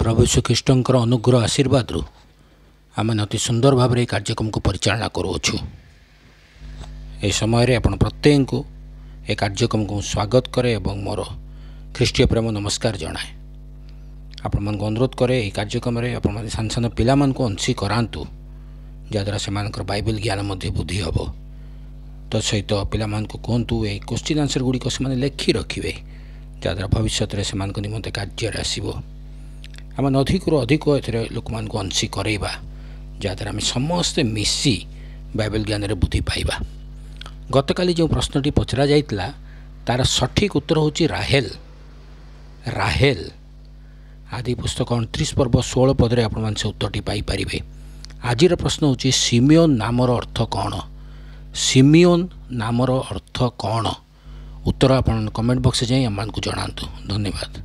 प्रभु यीशु ख्रीष्टर अनुग्रह आशीर्वाद आम अति सुंदर भाव में कार्यक्रम को परिचालना करुछु। ए समय आपण प्रत्येक को ए कार्यक्रम को स्वागत करे एवं मोर ख्रीष्टीय प्रेम नमस्कार जनाए। आपण मन को अनुरोध करे ए कार्यक्रम में आपण सान सान पिला मन को अंशी करातु जहाँद्वारा से बाइबल ज्ञान बुद्धि हम। तो सहित पिला मन को कहतु ए क्वेश्चन आंसर गुड़िक से लेखि रखिए जहाँद्वारा भविष्य में से निमंते कार्य आसो। आम अधिक अधिक ए लोक मान को अंशी करवा जहाँद्वारा आम समस्ते मिसी बाइबल ज्ञान रे बुद्धि पाइबा। गतकाली जो प्रश्नटी पचरा जाइतला तार सठिक उत्तर होची राहेल। राहेल आदि पुस्तक 29 पर्व 16 पदरे आपण से उत्तरटी पाई परिबे। आजिर प्रश्न होची सिमियोन नामर अर्थ कौन? सिमियोन नामर अर्थ कौन? उत्तर आपण कमेंट बॉक्स जाई आम को जणांतु। धन्यवाद।